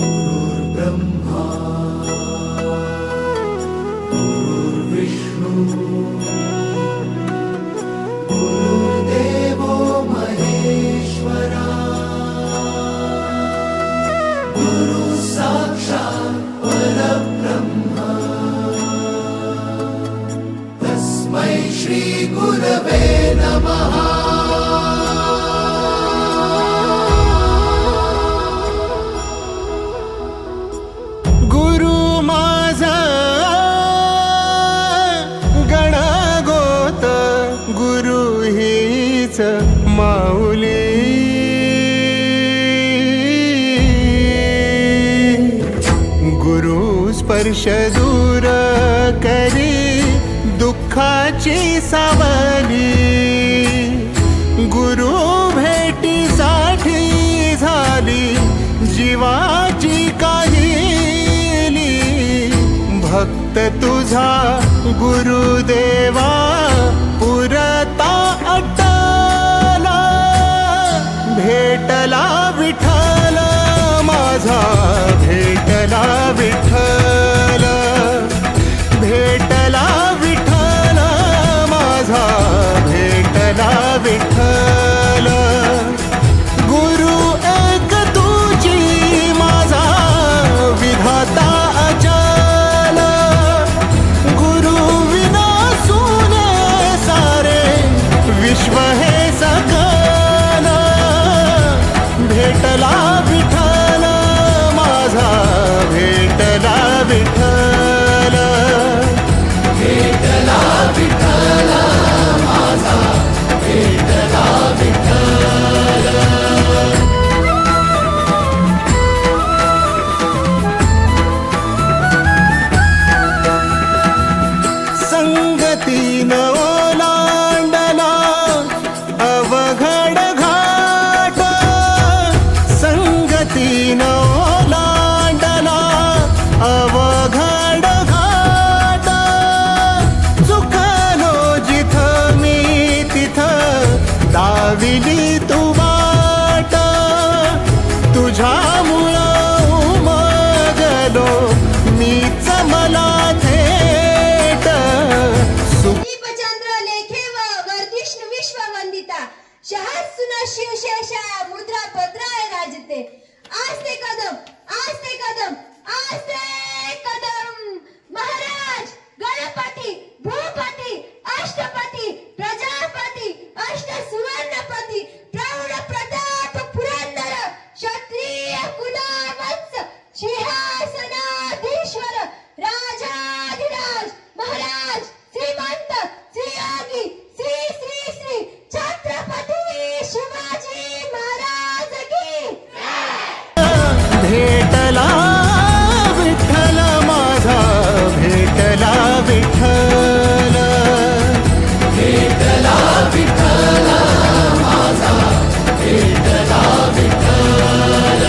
गुरुर्ब्रह्मा गुरुर्विष्णु गुरुर्देवो महेश्वरा गुरु साक्षात् परब्रह्म तस्मै श्री गुरवे नमः। माऊली गुरु स्पर्श दूर करी दुःखाची सावली गुरु भेटीसाठी झाली जीवाची काहिली भक्त तुझा गुरुदेवा पुरता भेटला विठ्ठल माझा भेटला विठ्ठल भेटला विठ्ठल माझा भेटला विठ्ठल गुरु एक तुझी माझा विधाता अचल गुरु विना सुने सारे विश्व हे सकल भेटला विठ्ठल माझा भेटला विठ्ठल भेटला विठ्ठल माझा भेटला विठ्ठल। संगतीन ओलांडला अवघड घाट संगतीन ओलांडला अवघड घाट चुकलो जिथं मी तिथं दाविली तू वाट तुझ्यामुळं उमगलो मीच मला थेट दीपचंद्र लेखे व वर्धिष्णु विश्ववंदिता शहासुना शिवशेषा मुद्रा पत्राय राजते आस्ते कदम आस्ते कदम आस्ते कदम महाराज गणपती भूपती अष्टपती प्रजापती अष्ट सुवर्णपती प्रौढ प्रताप पुरंदर क्षत्रिय कुलावत्स सिंहासनाधीश्वर राजाधिराज महाराज श्रीमंत श्रीयोगी श्री श्री श्री छत्रपती शिवाजी महाराज की भेटला विठ्ठल माझा भेटला विठ्ठल भेटला विठ्ठल माझा भेटला विठ्ठल।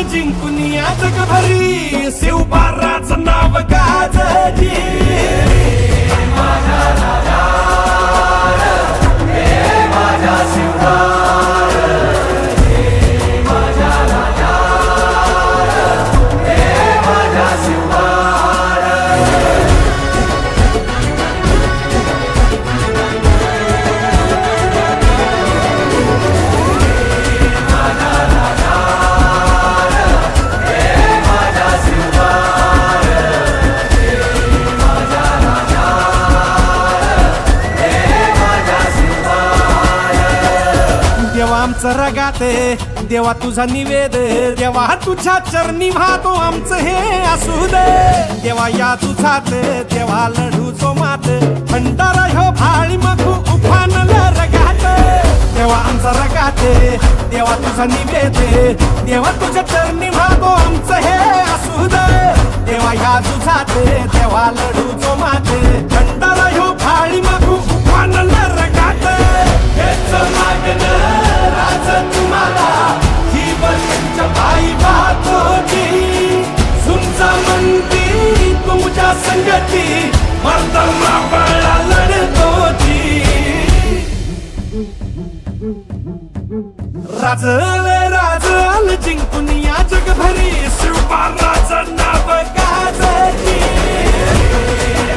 जिंकुनिया जगभरी शिवबाराचं नाव गाजली माझ्या राजा माझ्या शिवबार आमचं रगाते देवा तुझा निवेद देवा तुझ्या चरणी वाहतो आमचं हे असू दे देवा या तुझात देवा लढूचो मात भंडारा ह्यो भाळी मखू उफानलं रगात देवा आमचा रगाते देवा तुझा निवेद देवा तुझ्या चरणी वाहतो आमचं हे असू दे देवा या तुझात देवा लढूचो मात भंडारा ह्यो भाळी मखू उफानलं रगात हेच मागणं राज तुम्हाला जीवनच्या पायी वाहतोची सुमचा म्हणती तुमच्या संगती मर्दमा बळा लढतोची राजल जिंकून या जगभरी शिवबाराचं नाव गाजती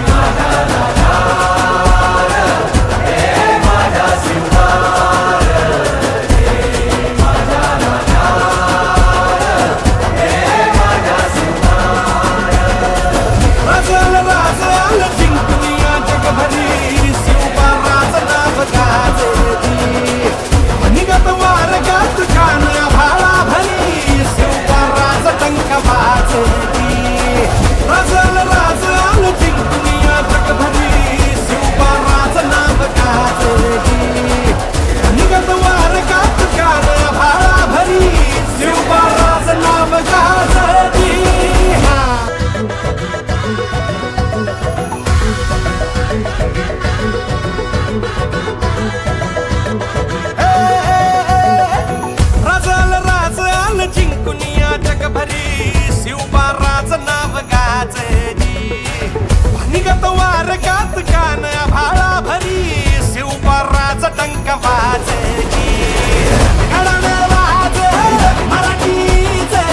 माझा राजा माझा शिवबार माझा राजा माझा शिवबार राजल जिंकून या जगभरी शिवबाराचं नाव गाजती निगत वारगात कान भाळा भरी शिवबाराचं टंक वाजती राजल जिंकून या जगभरी शिवबाराचं नाव गाजती निगत वारगात कान भाळा भरी शिवबाराचं नाव गाजती राजल जिंकून या जगभरी शिवबाराचं नाव गाजती निगत वारगात कान भाळा भरी शिवबाराचं टंक वाजती घडानं वाज मराठीचे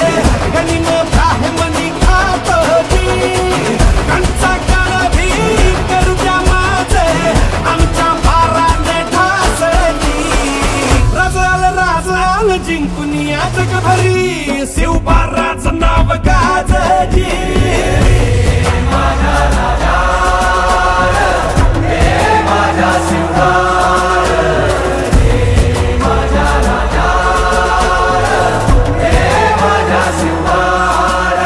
गनिम ब्राह्मणी खातोची कंचा काळ भी करू द्या माझे आमच्या बाराने ठासली राजल जिंकून या जगभरी शिवबाराचं नाव गाजती माझा राजा माझा शिवबार माझा राजा माझा शिवबार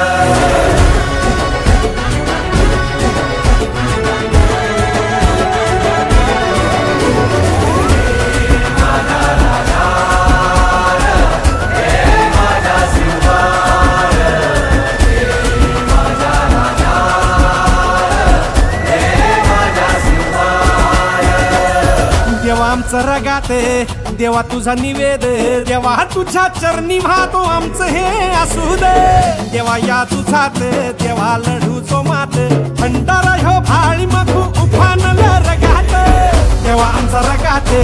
माझा राजा माझा शिवबार माझा राजा माझा शिवबार देवा आमचं रगाते देवा तुझा निवेद देवा तुझ्या चरणी वाहतो आमचं हे असू दे देवा या तुझात देवा लढूचो मात भंडारा ह्यो भाळी मखू उफानलं रगात देवा आमचा रगाते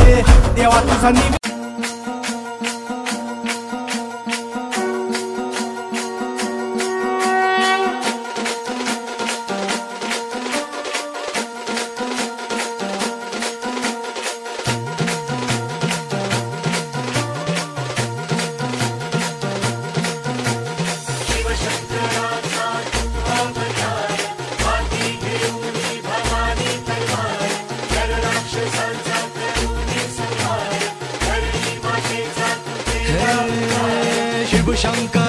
देवा तुझा निवेद शिवशंकर